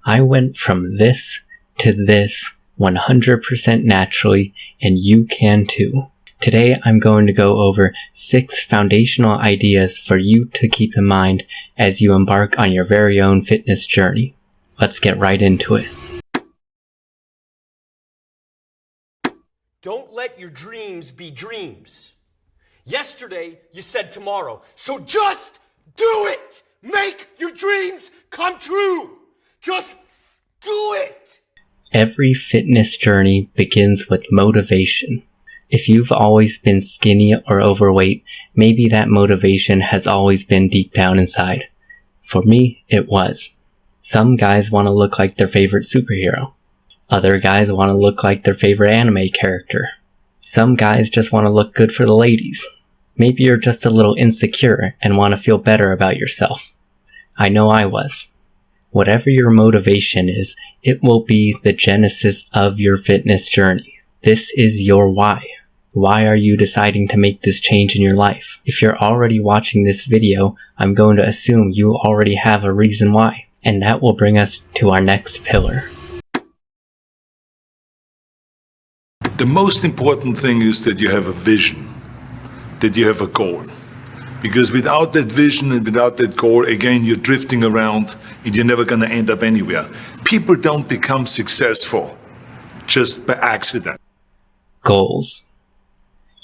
I went from this to this 100% naturally, and you can too. Today I'm going to go over 6 foundational ideas for you to keep in mind as you embark on your very own fitness journey. Let's get right into it. Don't let your dreams be dreams. Yesterday you said tomorrow, so just do it! Make your dreams come true! Just do it! Every fitness journey begins with motivation. If you've always been skinny or overweight, maybe that motivation has always been deep down inside. For me, it was. Some guys want to look like their favorite superhero. Other guys want to look like their favorite anime character. Some guys just want to look good for the ladies. Maybe you're just a little insecure and want to feel better about yourself. I know I was. Whatever your motivation is, it will be the genesis of your fitness journey. This is your why. Why are you deciding to make this change in your life? If you're already watching this video, I'm going to assume you already have a reason why. And that will bring us to our next pillar. The most important thing is that you have a vision, that you have a goal. Because without that vision and without that goal, again, you're drifting around and you're never going to end up anywhere. People don't become successful just by accident. Goals.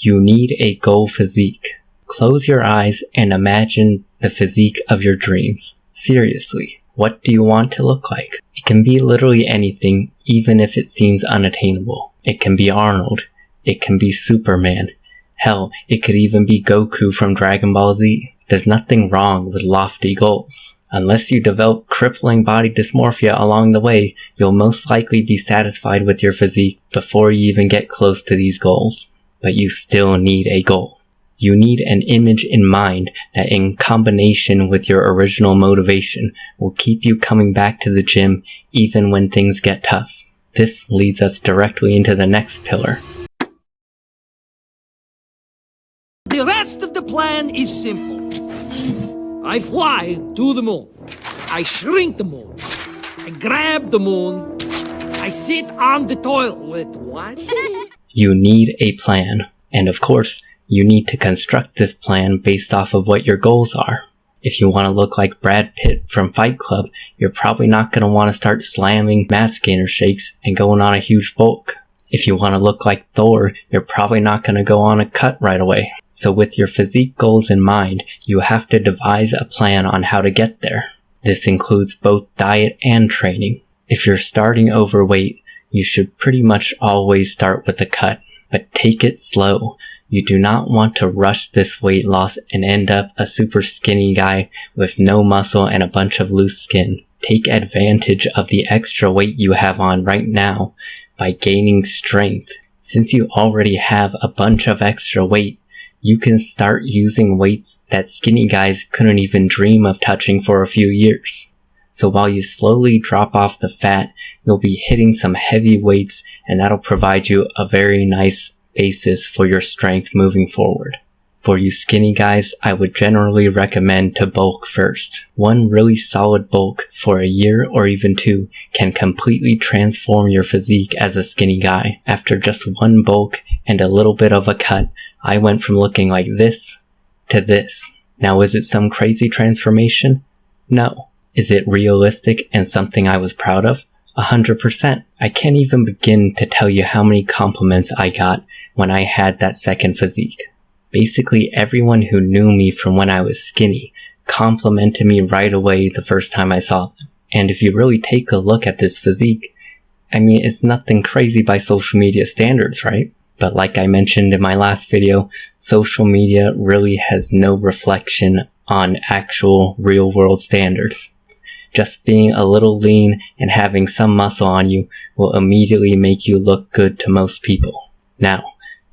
You need a goal physique. Close your eyes and imagine the physique of your dreams. Seriously, what do you want to look like? It can be literally anything, even if it seems unattainable. It can be Arnold. It can be Superman. Hell, it could even be Goku from Dragon Ball Z. There's nothing wrong with lofty goals. Unless you develop crippling body dysmorphia along the way, you'll most likely be satisfied with your physique before you even get close to these goals. But you still need a goal. You need an image in mind that, in combination with your original motivation, will keep you coming back to the gym even when things get tough. This leads us directly into the next pillar. The rest of the plan is simple. I fly to the moon. I shrink the moon. I grab the moon. I sit on the toilet. What? You need a plan. And of course, you need to construct this plan based off of what your goals are. If you want to look like Brad Pitt from Fight Club, you're probably not going to want to start slamming mass gainer shakes and going on a huge bulk. If you want to look like Thor, you're probably not going to go on a cut right away. So with your physique goals in mind, you have to devise a plan on how to get there. This includes both diet and training. If you're starting overweight, you should pretty much always start with a cut, but take it slow. You do not want to rush this weight loss and end up a super skinny guy with no muscle and a bunch of loose skin. Take advantage of the extra weight you have on right now by gaining strength. Since you already have a bunch of extra weight, you can start using weights that skinny guys couldn't even dream of touching for a few years. So while you slowly drop off the fat, you'll be hitting some heavy weights, and that'll provide you a very nice basis for your strength moving forward. For you skinny guys, I would generally recommend to bulk first. One really solid bulk for a year or even 2 can completely transform your physique as a skinny guy. After just one bulk and a little bit of a cut, I went from looking like this to this. Now, is it some crazy transformation? No. Is it realistic and something I was proud of? 100%. I can't even begin to tell you how many compliments I got when I had that second physique. Basically, everyone who knew me from when I was skinny complimented me right away the first time I saw them. And if you really take a look at this physique, I mean, it's nothing crazy by social media standards, right? But like I mentioned in my last video, social media really has no reflection on actual real-world standards. Just being a little lean and having some muscle on you will immediately make you look good to most people. Now,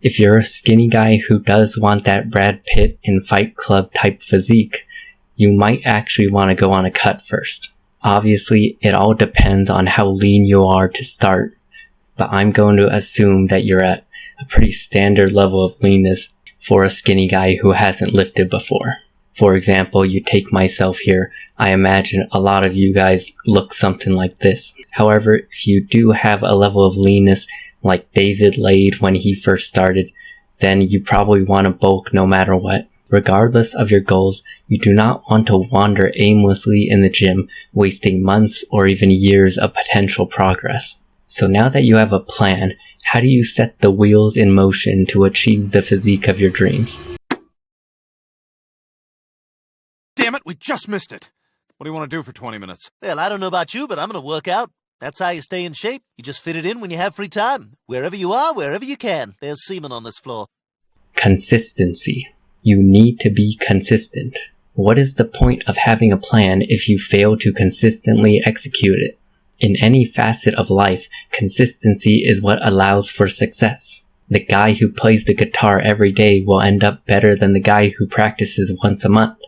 if you're a skinny guy who does want that Brad Pitt in Fight Club type physique, you might actually want to go on a cut first. Obviously, it all depends on how lean you are to start, but I'm going to assume that you're at a pretty standard level of leanness for a skinny guy who hasn't lifted before. For example, you take myself here, I imagine a lot of you guys look something like this. However, if you do have a level of leanness like David laid when he first started, then you probably want to bulk no matter what. Regardless of your goals, you do not want to wander aimlessly in the gym, wasting months or even years of potential progress. So now that you have a plan, how do you set the wheels in motion to achieve the physique of your dreams? Damn it, we just missed it. What do you want to do for 20 minutes? Well, I don't know about you, but I'm going to work out. That's how you stay in shape. You just fit it in when you have free time. Wherever you are, wherever you can. There's semen on this floor. Consistency. You need to be consistent. What is the point of having a plan if you fail to consistently execute it? In any facet of life, consistency is what allows for success. The guy who plays the guitar every day will end up better than the guy who practices once a month.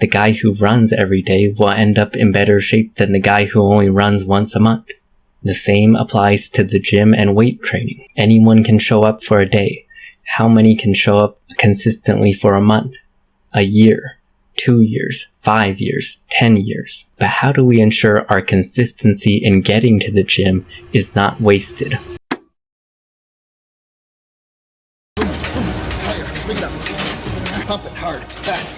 The guy who runs every day will end up in better shape than the guy who only runs once a month. The same applies to the gym and weight training. Anyone can show up for a day. How many can show up consistently for a month, a year, 2 years, 5 years, 10 years? But how do we ensure our consistency in getting to the gym is not wasted? Higher, bring it up. Pump it hard, fast.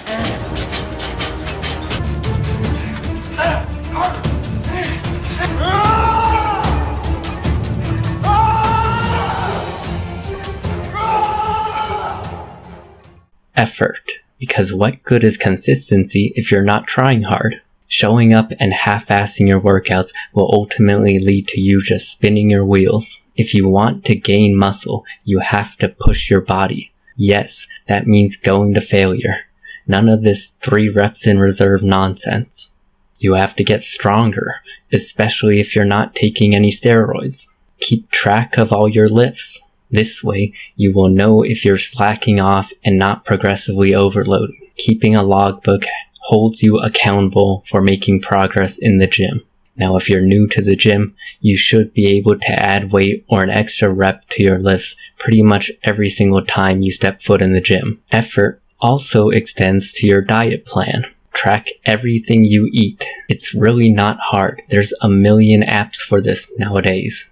Effort. Because what good is consistency if you're not trying hard? Showing up and half-assing your workouts will ultimately lead to you just spinning your wheels. If you want to gain muscle, you have to push your body. Yes, that means going to failure. None of this 3 reps in reserve nonsense. You have to get stronger, especially if you're not taking any steroids. Keep track of all your lifts. This way, you will know if you're slacking off and not progressively overloading. Keeping a logbook holds you accountable for making progress in the gym. Now, if you're new to the gym, you should be able to add weight or an extra rep to your lifts pretty much every single time you step foot in the gym. Effort also extends to your diet plan. Track everything you eat. It's really not hard. There's a million apps for this nowadays.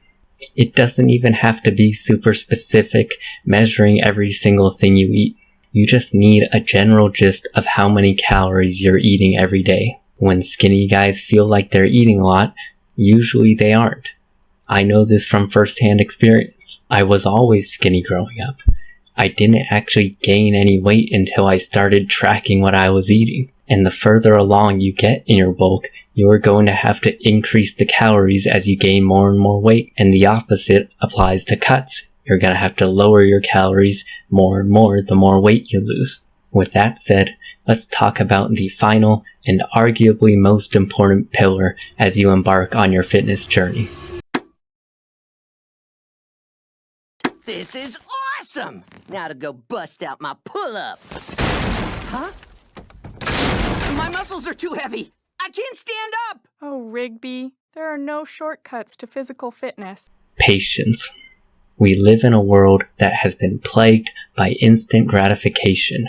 It doesn't even have to be super specific, measuring every single thing you eat. You just need a general gist of how many calories you're eating every day. When skinny guys feel like they're eating a lot, usually they aren't. I know this from first-hand experience. I was always skinny growing up. I didn't actually gain any weight until I started tracking what I was eating. And the further along you get in your bulk, you are going to have to increase the calories as you gain more and more weight. And the opposite applies to cuts. You're going to have to lower your calories more and more the more weight you lose. With that said, let's talk about the final and arguably most important pillar as you embark on your fitness journey. This is awesome! Now to go bust out my pull-ups. Huh? My muscles are too heavy. I can't stand up! Oh, Rigby, there are no shortcuts to physical fitness. Patience. We live in a world that has been plagued by instant gratification.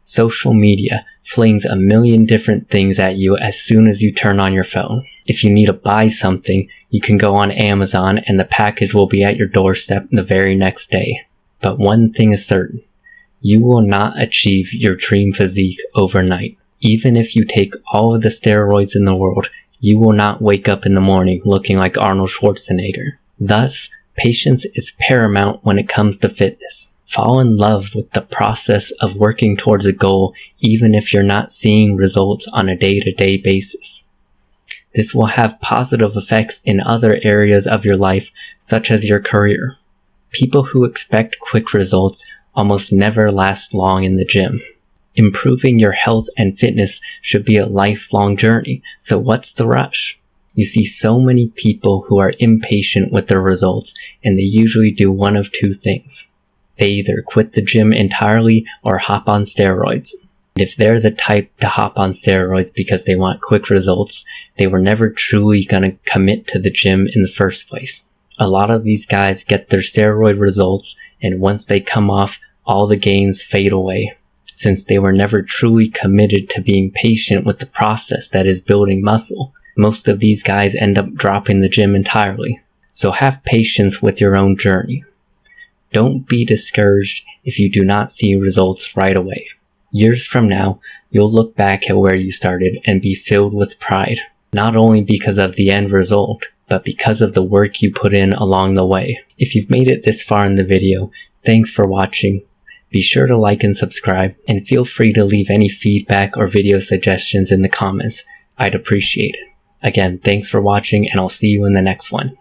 Social media flings a million different things at you as soon as you turn on your phone. If you need to buy something, you can go on Amazon and the package will be at your doorstep the very next day. But one thing is certain. You will not achieve your dream physique overnight. Even if you take all of the steroids in the world, you will not wake up in the morning looking like Arnold Schwarzenegger. Thus, patience is paramount when it comes to fitness. Fall in love with the process of working towards a goal even if you're not seeing results on a day-to-day basis. This will have positive effects in other areas of your life, such as your career. People who expect quick results almost never last long in the gym. Improving your health and fitness should be a lifelong journey, so what's the rush? You see so many people who are impatient with their results, and they usually do one of 2 things. They either quit the gym entirely or hop on steroids. And if they're the type to hop on steroids because they want quick results, they were never truly gonna commit to the gym in the first place. A lot of these guys get their steroid results, and once they come off, all the gains fade away. since they were never truly committed to being patient with the process that is building muscle. Most of these guys end up dropping the gym entirely. So have patience with your own journey. Don't be discouraged if you do not see results right away. Years from now, you'll look back at where you started and be filled with pride, not only because of the end result, but because of the work you put in along the way. If you've made it this far in the video, thanks for watching. Be sure to like and subscribe, and feel free to leave any feedback or video suggestions in the comments. I'd appreciate it. Again, thanks for watching, and I'll see you in the next one.